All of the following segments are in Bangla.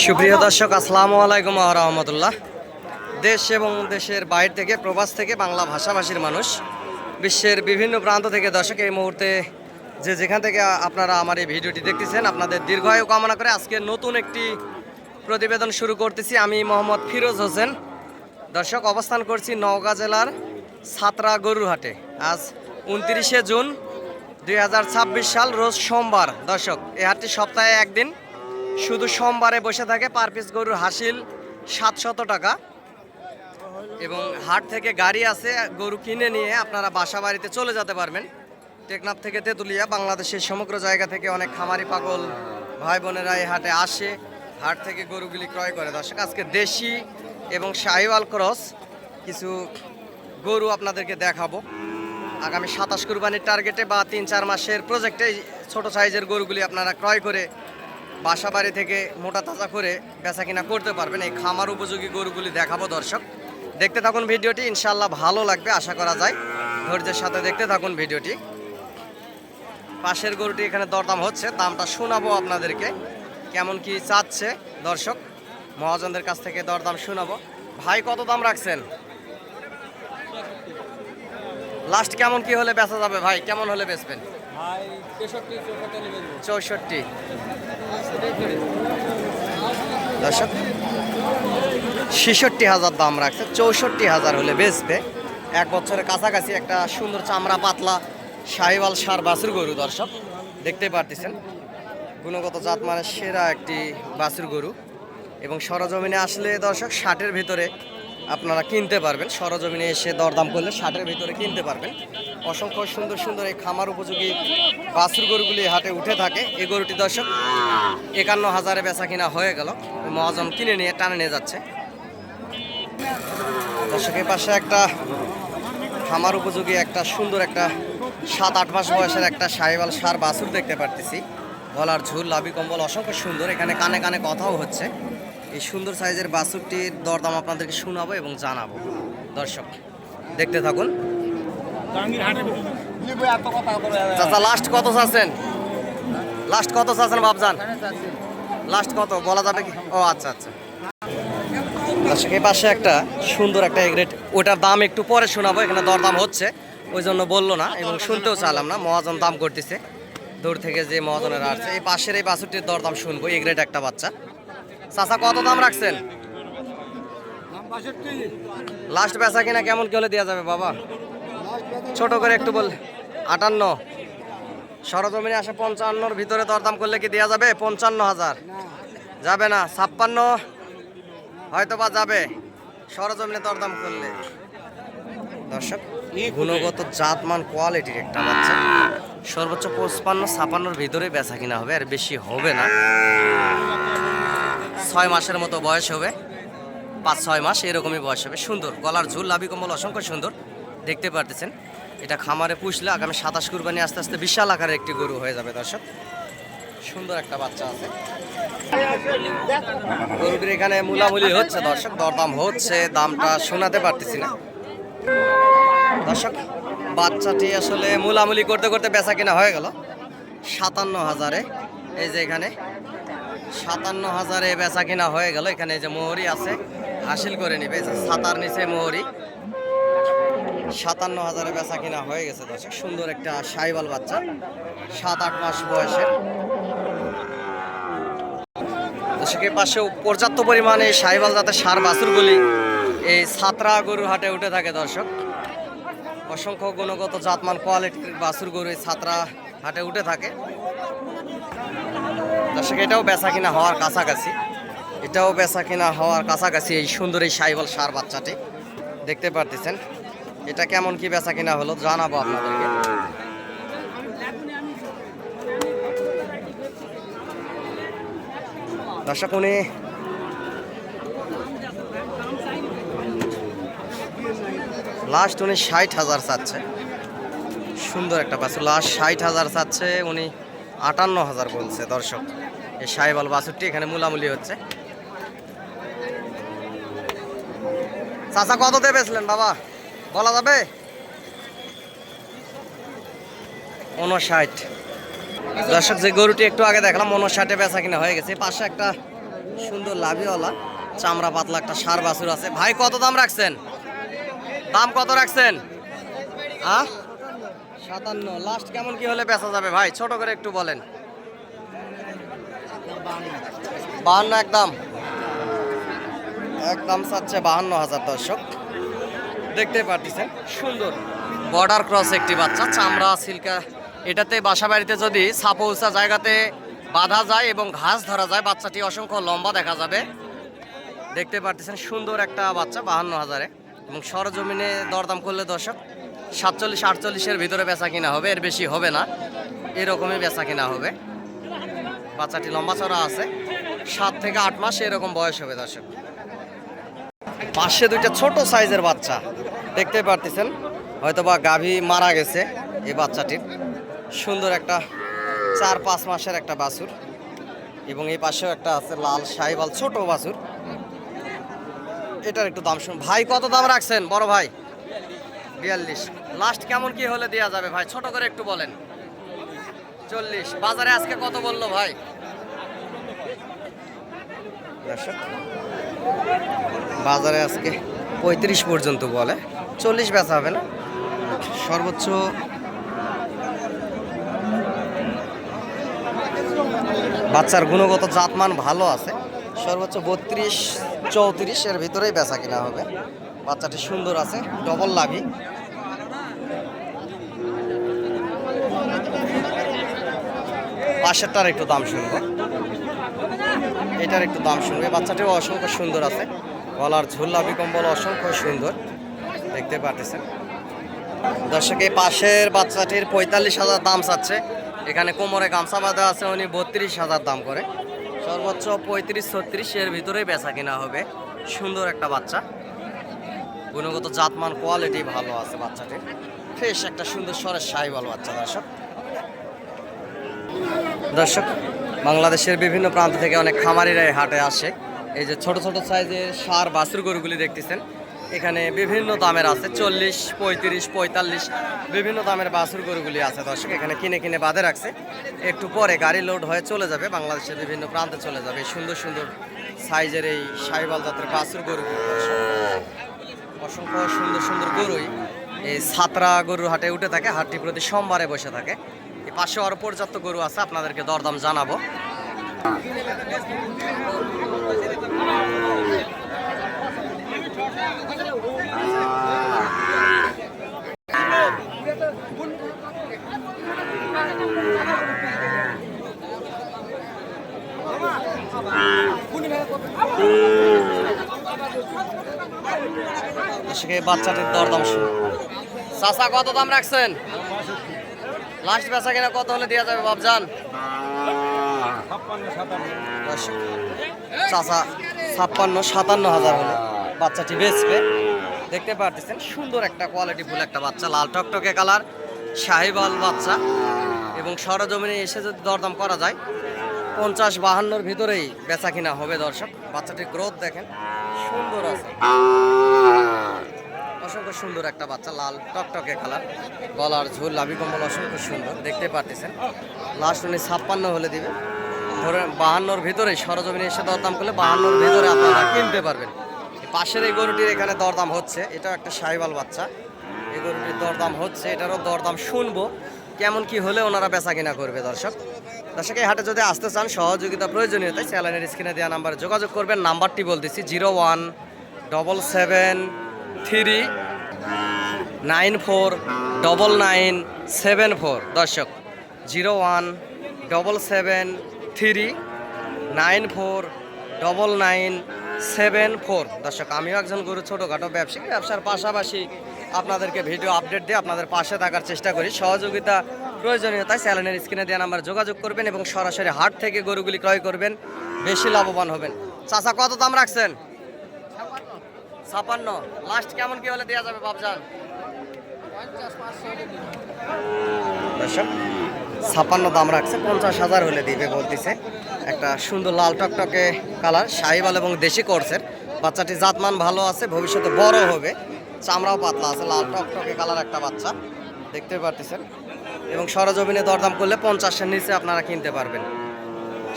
সুপ্রিয় দর্শক, আসসালামু আলাইকুম ওয়া রাহমাতুল্লাহ। দেশ এবং দেশের বাইরে থেকে, প্রবাস থেকে বাংলা ভাষাভাষীর মানুষ, বিশ্বের বিভিন্ন প্রান্ত থেকে দর্শক এই মুহূর্তে যে যেখান থেকে আপনারা আমার এই ভিডিওটি দেখতেছেন, আপনাদের দীর্ঘায়ু কামনা করে আজকে নতুন একটি প্রতিবেদন শুরু করতেছি। আমি মোহাম্মদ ফিরোজ হোসেন। দর্শক, অবস্থান করছি নওগাঁ জেলার ছাত্রা গরুর হাটে। আজ 29শে জুন 2026 সাল, রোজ সোমবার। দর্শক, এই হাটটি সপ্তাহে একদিন, শুধু সোমবারে বসে থাকে। পার পিস গরুর হাসিল 700 টাকা এবং হাট থেকে গাড়ি আছে, গরু কিনে নিয়ে আপনারা বাসা বাড়িতে চলে যেতে পারবেন। টেকনাফ থেকে তেঁতুলিয়া, বাংলাদেশের সমগ্র জায়গা থেকে অনেক খামারি পাগল ভাই বোনেরা এই হাটে আসে, হাট থেকে গরুগুলি ক্রয় করে। দর্শক, আজকে দেশি এবং শাহিওয়াল ক্রস কিছু গরু আপনাদেরকে দেখাবো। আগামী 27 কুরবানির টার্গেটে বা 3-4 মাসের প্রজেক্টে ছোট সাইজের গরুগুলি আপনারা ক্রয় করে বাসা বাড়ি থেকে মোটা তাজা করে বেচা কিনা করতে পারবেন। এই খামার উপযোগী গরুগুলি দেখাবো। দর্শক, দেখতে থাকুন ভিডিওটি, ইনশাল্লাহ ভালো লাগবে আশা করা যায়। ধৈর্যের সাথে দেখতে থাকুন ভিডিওটি। পাশের গরুটি এখানে দরদাম হচ্ছে, দামটা শোনাবো আপনাদেরকে কেমন কি চাচ্ছে। দর্শক, মহাজনদের কাছ থেকে দরদাম শোনাবো। ভাই, কত দাম রাখছেন? লাস্ট কেমন কি হলে বেচা যাবে ভাই? কেমন হলে বেচবেন? 64। দর্শক, 66,000 দাম রাখছে, 64,000 হলে বেচবে। 1 বছরের কাছাকাছি একটা সুন্দর চামড়া পাতলা শাহিওয়াল ষাঁড় বাছুর গরু। দর্শক, দেখতে পারতেছেন গুণগত জাত মানে সেরা একটি বাছুর গরু। এবং সরজমিনে আসলে দর্শক 60-এর ভিতরে আপনারা কিনতে পারবেন। সরজমিনে এসে দরদাম করলে 60-এর ভিতরে কিনতে পারবেন। অসংখ্য সুন্দর সুন্দর এই খামার উপযোগী বাছুর গরুগুলি হাটে উঠে থাকে। এই গরুটি দর্শক 51,000-এ বেচা কিনা হয়ে গেল, মহাজন কিনে নিয়ে টানে নিয়ে যাচ্ছে। দর্শকের পাশে একটা খামার উপযোগী একটা সুন্দর একটা 7-8 মাস বয়সের একটা শাহিওয়াল ষাঁড় বাছুর দেখতে পারতেছি। গলার ঝুল, লাভি কম্বল অসংখ্য সুন্দর। এখানে কানে কানে কথাও হচ্ছে। এই সুন্দর সাইজের বাছুরটির দরদাম আপনাদেরকে শোনাবো এবং জানাবো। দর্শক, দেখতে থাকুন। চাচা, লাস্ট কত চাচ্ছেন? লাস্ট কত চাচ্ছেন বাবজান? লাস্ট কত বলা যাবে কি? ও আচ্ছা আচ্ছা। দর্শক, এই পাশে একটা সুন্দর একটা এগ্রেট, ওটার দাম একটু পরে শোনাবো। এখানে দরদাম হচ্ছে, ওই জন্য বললো না এবং শুনতেও চাইলাম না। মহাজন দাম করতেছে দূর থেকে, যে মহাজনেরা আসছে। এই পাশের এই বাছুরটির দরদাম শুনবো। এগ্রেট একটা বাচ্চা। চাচা, কত দাম রাখছেন? লাস্ট বেচা কিনা কেমন কি হলে দেওয়া যাবে বাবা? ছোট করে একটু বল। 58। সরজমিনে আসে 55-র ভিতরে দরদাম করলে কি দেওয়া যাবে? 55,000 যাবে না? 56 হয়তো বা যাবে সরজমিনে দরদাম করলে। দর্শক, গুণগত জাতমান কোয়ালিটির একটা বাচ্চা। সর্বোচ্চ 55-56-র ভিতরে বেচা কিনা হবে, আর বেশি হবে না। 6 মাসের মতো বয়স হবে, 5-6 মাস এরকমই বয়স হবে। সুন্দর গলার ঝুল, লাভি কম্বল অসংখ্য সুন্দর। দেখতে পারতেছেন এটা খামারে পুষলে আগামী 27 কুরবানি আস্তে আস্তে বিশাল আকারের একটি গরু হয়ে যাবে। দর্শক, সুন্দর একটা বাচ্চা আছে। গরুটির এখানে মুলামুলি হচ্ছে। দর্শক, দরদাম হচ্ছে, দামটা শোনাতে পারতেছি না। দর্শক, বাচ্চাটি আসলে মুলামুলি করতে করতে বেচা কিনা হয়ে গেল 57,000-এ। এই যে এখানে 57,000-এ বেচা কিনা হয়ে গেল। এখানে যে মোহরি আছে, হাসিল করে নিবে। ছাতার নিচে মোহরি। 57,000-এ বেচা কিনা হয়ে গেছে। দর্শক, সুন্দর একটা শাহিওয়াল বাচ্চা, 7-8 মাস বয়সের। দর্শকের পাশেও পর্যাপ্ত পরিমাণে শাহিওয়াল জাতের ষাঁড় বাছুরগুলি এই ছাত্রা গরুর হাটে উঠে থাকে। দর্শক, অসংখ্য গুণগত জাতমান কোয়ালিটির বাছুর গরু এই ছাত্রা হাটে উঠে থাকে। দর্শক, এটাও বেচা কিনা হওয়ার কাছাকাছি, এটাও বেচা কিনা হওয়ার কাছাকাছি। এই সুন্দর এই শাহিওয়াল ষাঁড় বাচ্চাটি দেখতে পারতেছেন। এটা কেমন কি বেচা কিনা হলো জানাবো আপনাদেরকে। দর্শক, উনি লাস্ট 60,000 চাচ্ছে। সুন্দর একটা বাছুর, লাস্ট 60,000 চাচ্ছে, উনি 58,000 বলছে। দর্শক, এই শাহিওয়াল বাছুরটি এখানে মুলামুলি হচ্ছে। চাচা, কত দিয়ে বেচলেন বাবা বলা যাবে? 59। দর্শক যে গরুটি একটু আগে দেখলাম 59 বেচা কিনা হয়ে গেছে। পাশে একটা সুন্দর লাভিওয়ালা চামড়া পাতলা একটা ষাঁড় বাছুর আছে। ভাই কত দাম রাখছেন? দাম কত রাখছেন? 57। লাস্ট কেমন কি হলে বেচা যাবে ভাই, ছোট করে একটু বলেন। 52 একদম। একদম চাচ্ছে 52,000। দর্শক দেখতে পাচ্ছেন সুন্দর বর্ডার ক্রস একটি বাচ্চা, চামড়া সিল্কা। এটাতে বাসা বাড়িতে যদি সাপোসা জায়গাতে বাঁধা যায় এবং ঘাস ধরা যায়, বাচ্চাটি অসংখ্য লম্বা দেখা যাবে। দেখতে পাচ্ছেন সুন্দর একটা বাচ্চা 52,000-এ। এবং সরজমিনে দরদাম করলে দর্শক 47-48-এর ভিতরে বেচা কিনা হবে, এর বেশি হবে না, এরকমই বেচা কিনা হবে। বাচ্চাটি লম্বা চড়া আছে, 7 থেকে 8 মাস এরকম বয়স হবে দর্শক। পাশে দুইটা ছোট সাইজের বাচ্চা দেখতে পারতেছেন, হয়তোবা গাভী মারা গেছে এই বাচ্চাটির। সুন্দর একটা 4-5 মাসের একটা বাছুর। এবং এই পাশেও একটা আছে লাল শাহিওয়াল ছোট বাছুর। এটার একটু দাম শুন ভাই, কত দাম রাখছেন বড় ভাই? 42। লাস্ট কেমন কি হলে দেওয়া যাবে ভাই, ছোট করে একটু বলেন। 40। বাজারে আজকে কত বললো ভাই? বাজারে আজকে 35 পর্যন্ত বলে, 40 বেচা হবে না। সর্বোচ্চ বাচ্চার গুণগত জাতমান ভালো আছে, সর্বোচ্চ 32-34 এর ভিতরেই বেচা কিনা হবে। বাচ্চাটি সুন্দর আছে, ডবল লাভি। পাশেরটার একটু দাম শুনবো, এটার একটু দাম শুনবে। বাচ্চাটিও অসংখ্য সুন্দর আছে, গলার ঝুল লাভি কম্বল অসংখ্য সুন্দর দেখতে পাচ্ছেন দর্শক। এই পাশের বাচ্চাটির 45,000 দাম চাচ্ছে। এখানে কোমরে গামছা বাঁধা আছে, উনি 32,000 দাম করে। সর্বোচ্চ 35-36 এর ভিতরেই বেচা কিনা হবে। সুন্দর একটা বাচ্চা, গুণগত জাতমান কোয়ালিটি ভালো আছে বাচ্চাটির। ফ্রেশ একটা সুন্দর সরের শাহিওয়াল বাচ্চা দর্শক। বাংলাদেশের বিভিন্ন প্রান্ত থেকে অনেক খামারিরা এই হাটে আসে। এই যে ছোট ছোট সাইজের ষাঁড় বাছুর গরুগুলি দেখতেছেন, এখানে বিভিন্ন দামের আছে, 40, 35, 45 বিভিন্ন দামের বাছুর গরুগুলি আছে দর্শক। এখানে কিনে কিনে বাঁধে রাখছে, একটু পরে গাড়ি লোড হয়ে চলে যাবে, বাংলাদেশের বিভিন্ন প্রান্তে চলে যাবে। সুন্দর সুন্দর সাইজের এই শাহিওয়াল জাতের বাছুর গরুগুলি অসংখ্য সুন্দর সুন্দর গরুই এই ছাত্রা গরুর হাটে উঠে থাকে। হাটটি প্রতি সোমবারে বসে থাকে। এই পাশে আরো পর্যাপ্ত গরু আছে, আপনাদেরকে দরদাম জানাবো। বাচ্চাটির দরদাম শুরু। চাচা কত দাম রাখছেন? লাস্ট বেচা কিনা কত হলে দেওয়া যাবে বাবজান? চাচা 56-57 হাজার হলে বাচ্চাটি বেচবে। দেখতে পারতেছেন সুন্দর একটা কোয়ালিটি ফুল একটা বাচ্চা, লাল টকটকে কালার শাহিওয়াল বাচ্চা। এবং সরজমিনে এসে যদি দরদাম করা যায় 50-52-র ভিতরেই বেচা কিনা হবে দর্শক। বাচ্চাটির গ্রোথ দেখেন, সুন্দর আছে, অসংখ্য সুন্দর একটা বাচ্চা, লাল টকটকে কালার, গলার ঝুল লাভি কম্বল অসংখ্য সুন্দর দেখতে পারতেছেন। লাস্ট উনি 56 হলে দিবে, ধরেন 52-র ভিতরে সরজমিনে এসে দরদাম করলে 52-র ভিতরে আপনারা কিনতে পারবেন। পাশের এই গরুটির এখানে দরদাম হচ্ছে, এটাও একটা শাহিওয়াল বাচ্চা। এই গরুটির দরদাম হচ্ছে, এটারও দরদাম শুনবো কেমন কি হলে ওনারা বেচা কিনা করবে দর্শক। দর্শক এই হাটে যদি আসতে চান, সহযোগিতা প্রয়োজনীয়তায় চ্যানেলের স্ক্রিনে দেওয়া নাম্বারে যোগাযোগ করবেন। নাম্বারটি বলতেছি 01773949974 দর্শক, 01773949974 দর্শক। আমিও একজন গরু ছোটোখাটো ব্যবসায়ী, ব্যবসার পাশাপাশি আপনাদেরকে ভিডিও আপডেট দিয়ে আপনাদের পাশে থাকার চেষ্টা করি। সহযোগিতা প্রয়োজনীয়তায় চ্যানেলের স্ক্রিনে দেওয়া নাম্বারে যোগাযোগ করবেন এবং সরাসরি হাট থেকে গরুগুলি ক্রয় করবেন, বেশি লাভবান হবেন। চাচা কত দাম রাখছেন? 56। লাস্ট কেমন কি হলে দেওয়া যাবে বাবজান? 56 দাম রাখছে, 50,000 হলে দিবে বলতেছে। একটা সুন্দর লাল টকটকে কালার শাহিওয়াল এবং দেশি কোর্সের বাচ্চাটি, জাতমান ভালো আছে, ভবিষ্যতে বড় হবে, চামড়াও পাতলা আছে, লাল টকটকে কালার একটা বাচ্চা দেখতে পারতেছেন। এবং সরজমিনে দরদাম করলে 50-এর নিচে আপনারা কিনতে পারবেন।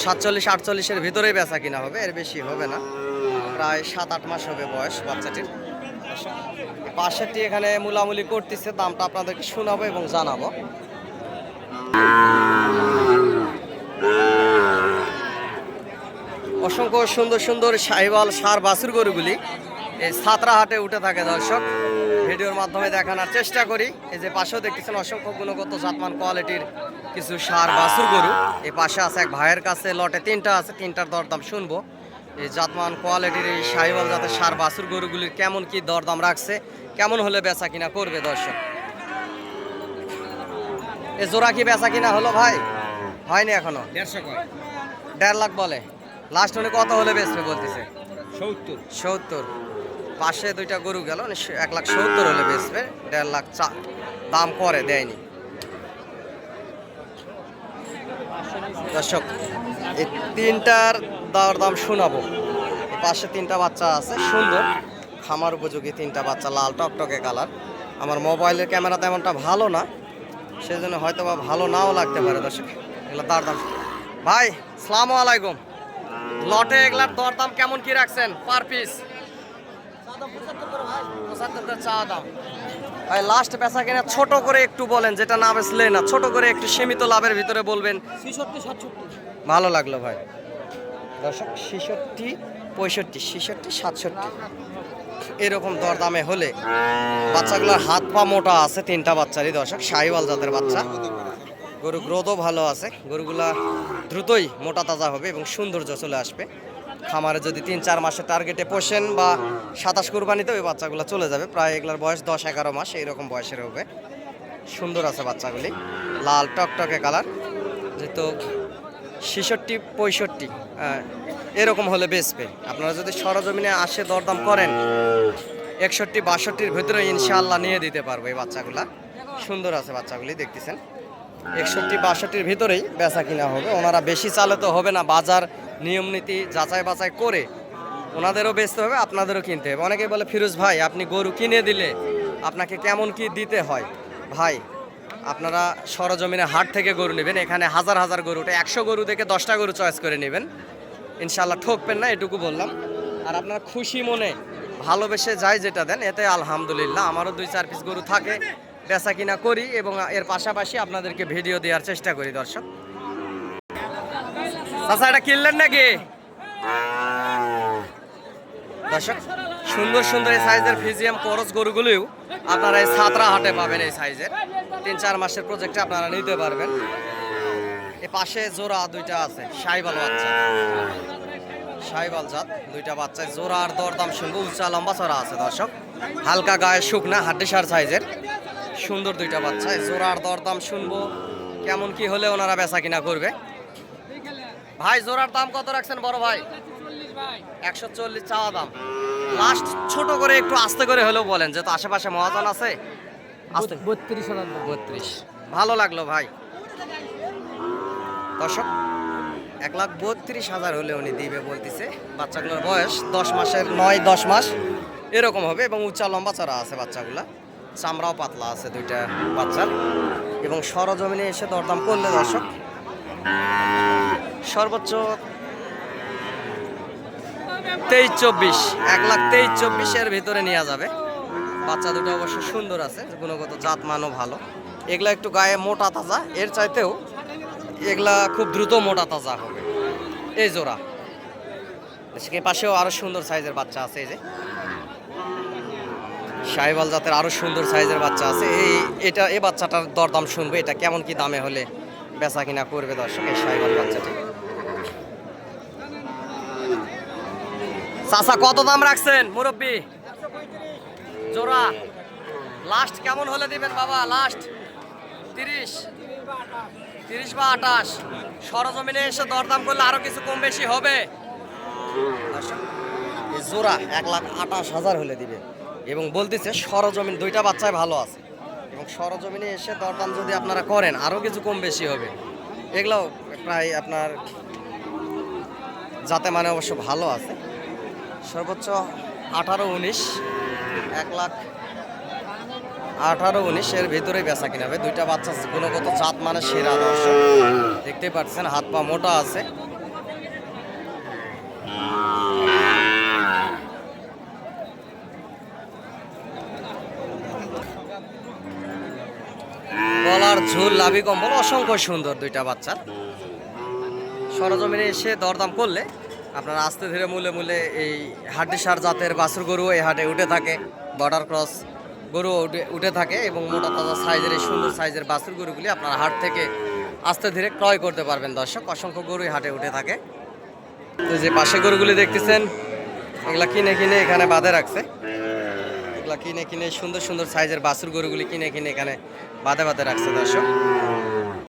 47-48-এর ভিতরেই বেচা কিনা হবে, এর বেশি হবে না। প্রায় 7-8 মাস হবে বয়স বাচ্চাটির। পাশেরটি এখানে মুলামুলি করতেছে, দামটা আপনাদেরকে শোনাবো এবং জানাবো। অসংখ্য সুন্দর সুন্দর শাহিওয়াল ষাঁড় বাছুর গরুগুলি এই ছাত্রা হাটে উঠে থাকে দর্শক, ভিডিওর মাধ্যমে দেখানোর চেষ্টা করি। এই যে পাশেও দেখতেছেন অসংখ্য গুণগত জাতমান কোয়ালিটির কিছু ষাঁড় বাছুর গরু। এই পাশে আছে এক ভাইয়ের কাছে লটে 3টা আছে, 3টার দরদাম শুনবো। এই জাতমান কোয়ালিটির এই শাহিওয়াল জাতের ষাঁড় বাছুর গরুগুলির কেমন কি দরদাম রাখছে, কেমন হলে বেচা কিনা করবে দর্শক। এ জোড়া কি বেচা কিনা হলো ভাই? হয়নি এখনো। 1.5 লাখ বলে। লাস্ট উনি কত হলে বেচবে বলতেছে? 70। পাশে 2টা গরু গেল, 1,70,000 হলে বেচবে। 1.5 লাখ দাম করে দেয়নি দর্শক। এই 3টার দরদাম শোনাবো। পাশে 3টা বাচ্চা আছে, সুন্দর খামার উপযোগী 3টা বাচ্চা, লাল টকটকে কালার। আমার মোবাইলের ক্যামেরা তেমনটা ভালো না, সেজন্য হয়তো বা ভালো নাও লাগতে পারে দর্শক। এগুলো দরদাম ভাই। আসসালামু আলাইকুম। লটে এগুলার দরদাম কেমন কি রাখছেন পার পিস? 75 চা দাম ভাই। লাস্ট বেচা কিনা ছোট করে একটু বলেন, যেটা না বেচলে না, ছোট করে একটু সীমিত লাভের ভিতরে বলবেন। 66-67 ভালো লাগলো ভাই দর্শক। 66, 65, 66, 67 এরকম দরদামে হলে বাচ্চাগুলোর হাত পা মোটা আছে, 3টা বাচ্চারই দর্শক, শাহিওয়াল জাতের বাচ্চা। গরু গ্রোথও ভালো আছে, গরুগুলা দ্রুতই মোটা তাজা হবে এবং সৌন্দর্য চলে আসবে। খামারে যদি 3-4 মাসের টার্গেটে পোষেন বা 27 কুরবানিতে ওই বাচ্চাগুলো চলে যাবে। প্রায় এগুলোর বয়স 10-11 মাস এইরকম বয়সের হবে। সুন্দর আছে বাচ্চাগুলি, লাল টকটকে কালার। যেহেতু 66-65 এরকম হলে বেচবে। আপনারা যদি সরজমিনে আসে দরদাম করেন 61-62-র ভিতরে ইনশাআল্লাহ নিয়ে দিতে পারবো। এই বাচ্চাগুলা সুন্দর আছে, বাচ্চাগুলি দেখতেছেন। 61-62-র ভিতরেই বেচা কিনা হবে। ওনারা বেশি চালে তো হবে না, বাজার নিয়ম নীতি যাচাই বাছাই করে ওনাদেরও বেচতে হবে, আপনাদেরও কিনতে হবে। অনেকে বলে ফিরোজ ভাই আপনি গরু কিনে দিলে আপনাকে কেমন কি দিতে হয়? ভাই আপনারা সরজমিনে হাট থেকে গরু নেবেন, এখানে হাজার হাজার গরু ওঠে, 100 গরু থেকে 10টা গরু চয়েস করে নেবেন, ইনশাল্লাহ ঠকবেন না, এটুকু বললাম। আর আপনারা খুশি মনে ভালোবেসে যাই যেটা দেন এতে আলহামদুলিল্লাহ। আমারও 2-4 পিস গরু থাকে, বেচা কিনা করি এবং এর পাশাপাশি আপনাদেরকে ভিডিও দেওয়ার চেষ্টা করি দর্শক। আচ্ছা এটা কিনলেন নাকি দর্শক? সুন্দর সুন্দর এই সাইজের ফিজিয়াম করস গরুগুলিও আপনারা এই ছাত্রা হাটে পাবেন। এই সাইজের 3-4 মাসের প্রজেক্টে আপনারা নিতে পারবেন। এ পাশে জোড়া 2টা আছে, শাহিওয়াল বাচ্চা, শাহিওয়াল জাত 2টা বাচ্চা। জোড়ার দরদাম শুনবো। উঁচা লম্বা চড়া আছে দর্শক, হালকা গায়ে শুকনা হাড্ডিসার সাইজের সুন্দর 2টা বাচ্চা। জোড়ার দরদাম শুনবো, কেমন কি হলে ওনারা বেচা কিনা করবে। ভাই জোড়ার দাম কত রাখছেন বড় ভাই? 140 চাওয়া দাম। লাস্ট ছোট করে একটু আস্তে করে হলেও বলেন, যেহেতু আশেপাশে মহাজন আছে। 32 ভালো লাগলো ভাই দর্শক। 1,32,000 হলে উনি দিবে বলতেছে। বাচ্চাগুলোর বয়স 10 মাসের 9-10 মাস এরকম হবে এবং উঁচা লম্বা চড়া আছে বাচ্চাগুলা, চামড়াও পাতলা আছে 2টা বাচ্চার। এবং সরজমিনে এসে দরদাম করলে দর্শক সর্বোচ্চ 23-24, 1,23,24 এর ভিতরে নেওয়া যাবে। বাচ্চা দুটো অবশ্য সুন্দর আছে, গুণগত জাত মানও ভালো। এগুলা একটু গায়ে মোটা তাজা, এর চাইতেও এগুলা খুব দ্রুত মোটা তাজা হবে এই জোড়া। সে পাশেও আরো সুন্দর সাইজের বাচ্চা আছে, এই যে শাহিওয়াল জাতের আরো সুন্দর সাইজের বাচ্চা আছে। এই বাচ্চাটার দরদাম শুনবে, এটা কেমন কি দামে হলে বেচা কিনা করবে দর্শক এই শাহিওয়াল বাচ্চাটি। চাচা কত দাম রাখছেন মুরব্বি? জোড়া লাস্ট কেমন হলে দিবেন বাবা? লাস্ট 30 বা 28। সরজমিনে এসে দরদাম করলে আরো কিছু কম বেশি হবে। এই জোড়া 1,28,000 হলে দিবে এবং বলতেছে সরজমিন 2টা বাচ্চায় ভালো আছে এবং সরজমিনে এসে দরদাম যদি আপনারা করেন আরো কিছু কম বেশি হবে। এগুলো প্রায় আপনার যাতে মানে অবশ্য ভালো আছে। সর্বোচ্চ 18-19, 1,00,000 18-19 এর ভিতরে বেচা কিনা হবে। দুইটা বাচ্চা গুণগত জাত মানে সেরা দর্শক, দেখতে পাচ্ছেন হাত পা মোটা আছে। গলার ঝুল লাভি কম্বল অসংখ্য সুন্দর দুইটা বাচ্চার। সরজমিনে এসে দরদাম করলে আপনারা আস্তে ধীরে মূলে মূলে এই হাড্ডিসার জাতের বাছুর গরু এই হাটে উঠে থাকে, বর্ডার ক্রস গরু উঠে থাকে এবং মোটা তাজা সাইজের এই সুন্দর সাইজের বাছুর গরুগুলি আপনারা হাট থেকে আস্তে ধীরে ক্রয় করতে পারবেন দর্শক। অসংখ্য গরুই হাটে উঠে থাকে। তো যে পাশে গরুগুলি দেখতেছেন এগুলা কিনে কিনে এখানে বাঁধে রাখছে, এগুলা কিনে কিনে সুন্দর সুন্দর সাইজের বাছুর গরুগুলি কিনে কিনে এখানে বাঁধে বাঁধে রাখছে দর্শক।